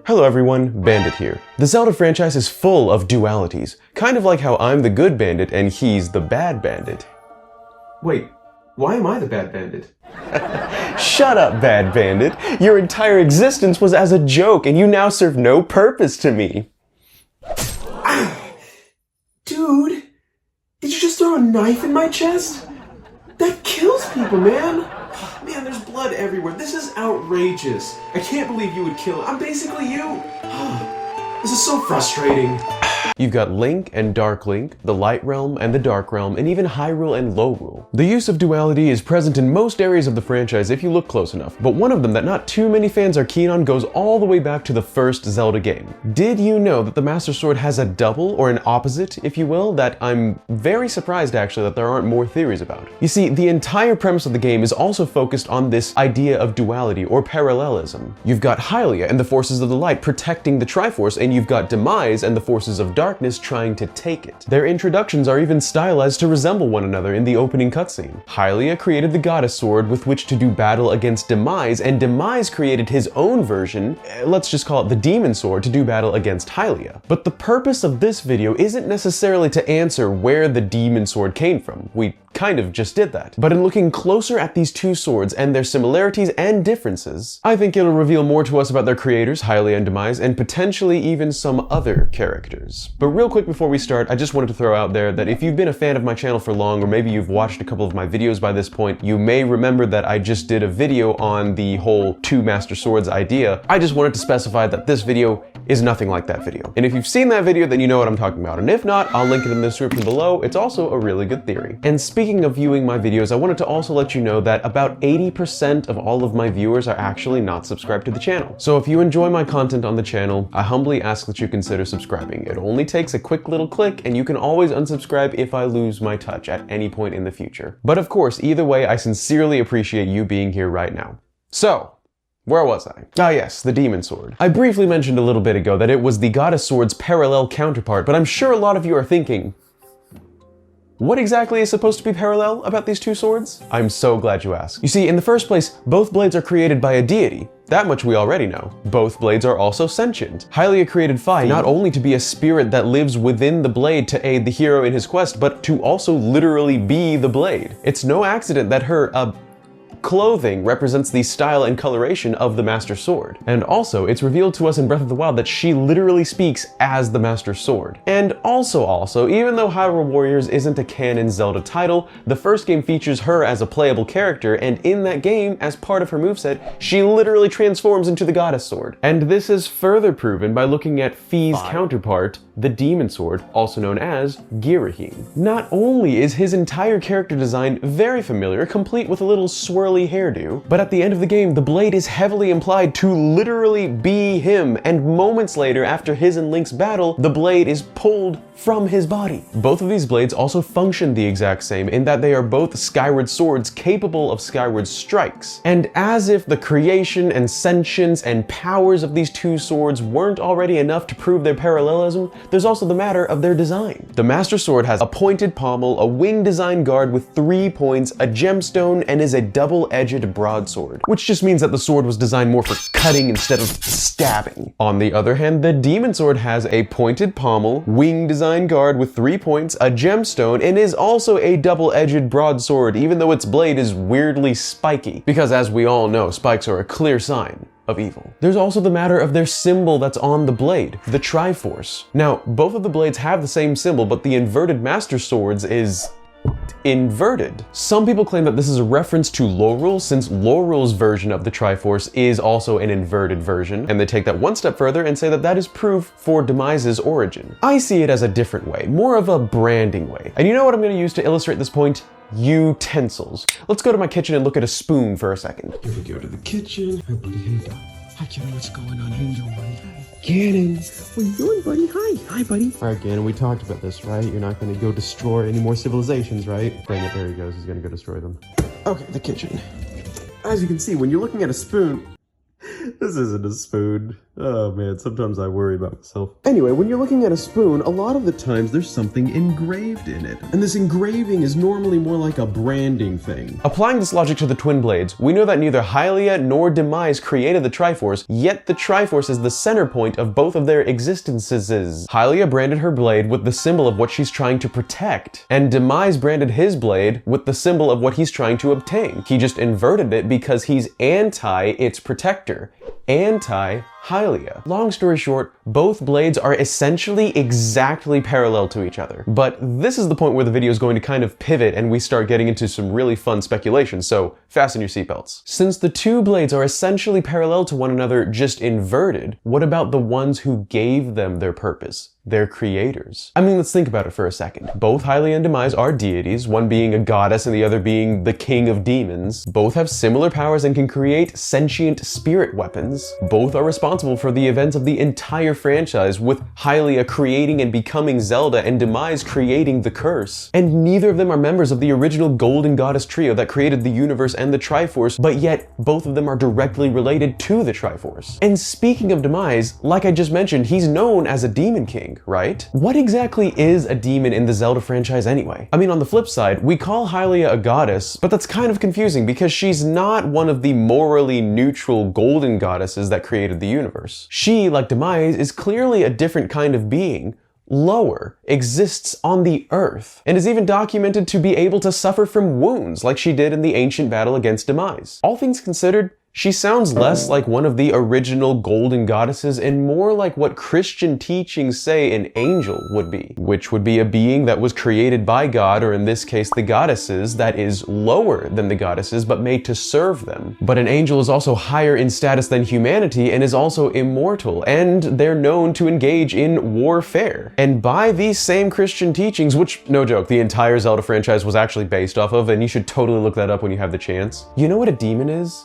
Hello everyone, Bandit here. The Zelda franchise is full of dualities, kind of like how I'm the good bandit and he's the bad bandit. Wait, why am I the bad bandit? Shut up, bad bandit. Your entire existence was as a joke and you now serve no purpose to me. Dude, did you just throw a knife in my chest? That kills people, man. Man, there's blood everywhere. This is outrageous. I can't believe you would kill. I'm basically you. This is so frustrating. You've got Link and Dark Link, the Light Realm and the Dark Realm, and even Hyrule and Lorule. The use of duality is present in most areas of the franchise if you look close enough, but one of them that not too many fans are keen on goes all the way back to the first Zelda game. Did you know that the Master Sword has a double, or an opposite, if you will, that I'm very surprised actually that there aren't more theories about? You see, the entire premise of the game is also focused on this idea of duality, or parallelism. You've got Hylia and the forces of the light protecting the Triforce, and you've got Demise and the forces of darkness trying to take it. Their introductions are even stylized to resemble one another in the opening cutscene. Hylia created the Goddess Sword with which to do battle against Demise, and Demise created his own version, let's just call it the Demon Sword, to do battle against Hylia. But the purpose of this video isn't necessarily to answer where the Demon Sword came from. We kind of just did that. But in looking closer at these two swords and their similarities and differences, I think it'll reveal more to us about their creators, Hylia and Demise, and potentially even some other characters. But real quick before we start, I just wanted to throw out there that if you've been a fan of my channel for long, or maybe you've watched a couple of my videos by this point, you may remember that I just did a video on the whole two Master Swords idea. I just wanted to specify that this video is nothing like that video. And if you've seen that video, then you know what I'm talking about. And if not, I'll link it in the description below. It's also a really good theory. And speaking of viewing my videos, I wanted to also let you know that about 80% of all of my viewers are actually not subscribed to the channel. So if you enjoy my content on the channel, I humbly ask that you consider subscribing. It only takes a quick little click, and you can always unsubscribe if I lose my touch at any point in the future. But of course, either way, I sincerely appreciate you being here right now. So, where was I? Ah yes, the Demon Sword. I briefly mentioned a little bit ago that it was the Goddess Sword's parallel counterpart, but I'm sure a lot of you are thinking, what exactly is supposed to be parallel about these two swords? I'm so glad you asked. You see, in the first place, both blades are created by a deity. That much we already know. Both blades are also sentient. Hylia created Fi not only to be a spirit that lives within the blade to aid the hero in his quest, but to also literally be the blade. It's no accident that her, clothing represents the style and coloration of the Master Sword. And also, it's revealed to us in Breath of the Wild that she literally speaks as the Master Sword. And also, even though Hyrule Warriors isn't a canon Zelda title, the first game features her as a playable character, and in that game, as part of her moveset, she literally transforms into the Goddess Sword. And this is further proven by looking at Fi's counterpart, the Demon Sword, also known as Ghirahim. Not only is his entire character design very familiar, complete with a little swirly hairdo, but at the end of the game, the blade is heavily implied to literally be him, and moments later, after his and Link's battle, the blade is pulled from his body. Both of these blades also function the exact same in that they are both Skyward Swords capable of Skyward strikes. And as if the creation and sentience and powers of these two swords weren't already enough to prove their parallelism, there's also the matter of their design. The Master Sword has a pointed pommel, a wing design guard with 3 points, a gemstone, and is a double-edged broadsword, which just means that the sword was designed more for cutting instead of stabbing. On the other hand, the Demon Sword has a pointed pommel, wing design guard with 3 points, a gemstone, and is also a double-edged broadsword, even though its blade is weirdly spiky, because as we all know, spikes are a clear sign of evil. There's also the matter of their symbol that's on the blade, the Triforce. Now, both of the blades have the same symbol, but the inverted Master Swords is inverted. Some people claim that this is a reference to Lorule, since Lorule's version of the Triforce is also an inverted version, and they take that one step further and say that that is proof for Demise's origin. I see it as a different way, more of a branding way. And you know what I'm going to use to illustrate this point? Utensils. Let's go to my kitchen and look at a spoon for a second. Here we go to the kitchen. Hi, buddy. How you doing? Hi, Ganon. What's going on? How you doing, buddy? Ganon. What are you doing, buddy? Hi. Hi, buddy. All right, Ganon, we talked about this, right? You're not going to go destroy any more civilizations, right? Bring it. There he goes. He's going to go destroy them. Okay, the kitchen. As you can see, when you're looking at a spoon, This isn't a spoon. Oh man, sometimes I worry about myself. Anyway, when you're looking at a spoon, a lot of the times there's something engraved in it. And this engraving is normally more like a branding thing. Applying this logic to the twin blades, we know that neither Hylia nor Demise created the Triforce, yet the Triforce is the center point of both of their existences. Hylia branded her blade with the symbol of what she's trying to protect, and Demise branded his blade with the symbol of what he's trying to obtain. He just inverted it because he's anti its protector. Anti-Hylia. Long story short, both blades are essentially exactly parallel to each other. But this is the point where the video is going to kind of pivot and we start getting into some really fun speculation, so fasten your seatbelts. Since the two blades are essentially parallel to one another, just inverted, what about the ones who gave them their purpose? Their creators. I mean, let's think about it for a second. Both Hylia and Demise are deities, one being a goddess and the other being the king of demons. Both have similar powers and can create sentient spirit weapons. Both are responsible for the events of the entire franchise, with Hylia creating and becoming Zelda and Demise creating the curse. And neither of them are members of the original Golden Goddess trio that created the universe and the Triforce, but yet both of them are directly related to the Triforce. And speaking of Demise, like I just mentioned, he's known as a demon king, right? What exactly is a demon in the Zelda franchise anyway? I mean, on the flip side, we call Hylia a goddess, but that's kind of confusing because she's not one of the morally neutral golden goddesses that created the universe. She, like Demise, is clearly a different kind of being. Lower, exists on the earth, and is even documented to be able to suffer from wounds like she did in the ancient battle against Demise. All things considered, she sounds less like one of the original golden goddesses and more like what Christian teachings say an angel would be, which would be a being that was created by God, or in this case the goddesses, that is lower than the goddesses but made to serve them. But an angel is also higher in status than humanity and is also immortal, and they're known to engage in warfare. And by these same Christian teachings, which, no joke, the entire Zelda franchise was actually based off of, and you should totally look that up when you have the chance. You know what a demon is?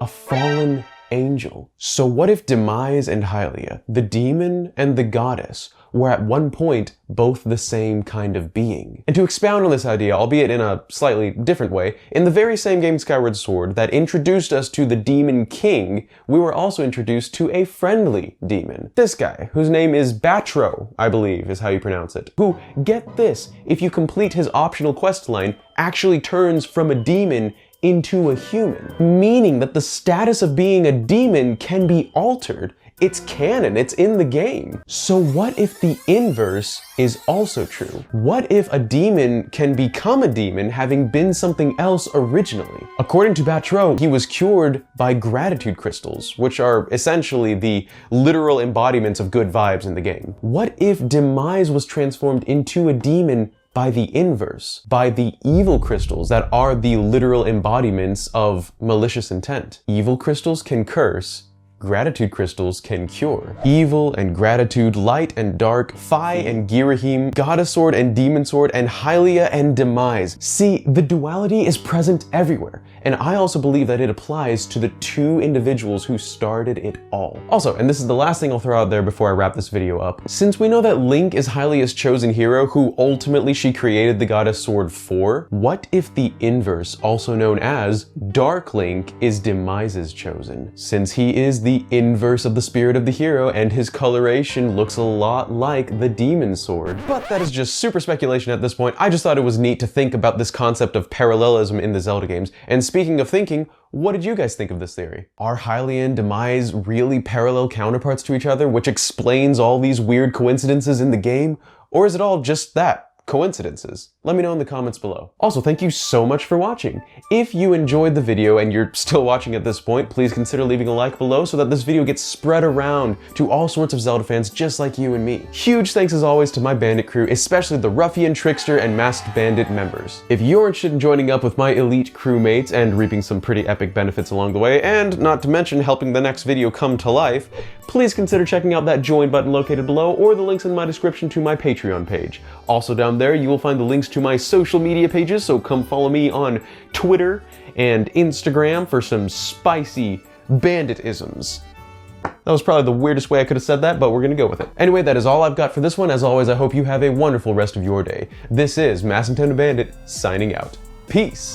A fallen angel. So what if Demise and Hylia, the demon and the goddess, were at one point both the same kind of being? And to expound on this idea, albeit in a slightly different way, in the very same game Skyward Sword that introduced us to the Demon King, we were also introduced to a friendly demon. This guy, whose name is Batro, I believe is how you pronounce it, who, get this, if you complete his optional questline, actually turns from a demon into a human, meaning that the status of being a demon can be altered. It's canon, it's in the game. So what if the inverse is also true? What if a demon can become a demon having been something else originally? According to Batro, he was cured by gratitude crystals, which are essentially the literal embodiments of good vibes in the game. What if Demise was transformed into a demon by the inverse, by the evil crystals that are the literal embodiments of malicious intent? Evil crystals can curse, gratitude crystals can cure. Evil and gratitude, light and dark, Fi and Ghirahim, Goddess Sword and Demon Sword, and Hylia and Demise. See, the duality is present everywhere, and I also believe that it applies to the two individuals who started it all. Also, and this is the last thing I'll throw out there before I wrap this video up, since we know that Link is Hylia's chosen hero who ultimately she created the Goddess Sword for, what if the inverse, also known as Dark Link, is Demise's chosen? Since he is the inverse of the spirit of the hero and his coloration looks a lot like the Demon Sword. But that is just super speculation at this point. I just thought it was neat to think about this concept of parallelism in the Zelda games. And speaking of thinking, what did you guys think of this theory? Are Hylia and Demise really parallel counterparts to each other, which explains all these weird coincidences in the game? Or is it all just that? Coincidences? Let me know in the comments below. Also, thank you so much for watching. If you enjoyed the video and you're still watching at this point, please consider leaving a like below so that this video gets spread around to all sorts of Zelda fans just like you and me. Huge thanks as always to my Bandit crew, especially the Ruffian, Trickster, and Masked Bandit members. If you're interested in joining up with my elite crewmates and reaping some pretty epic benefits along the way, and not to mention helping the next video come to life, please consider checking out that join button located below or the links in my description to my Patreon page. Also down there you will find the links to my social media pages, so come follow me on Twitter and Instagram for some spicy Bandit-isms. That was probably the weirdest way I could have said that, but we're gonna go with it. Anyway, that is all I've got for this one. As always, I hope you have a wonderful rest of your day. This is MaskedNintendoBandit signing out. Peace!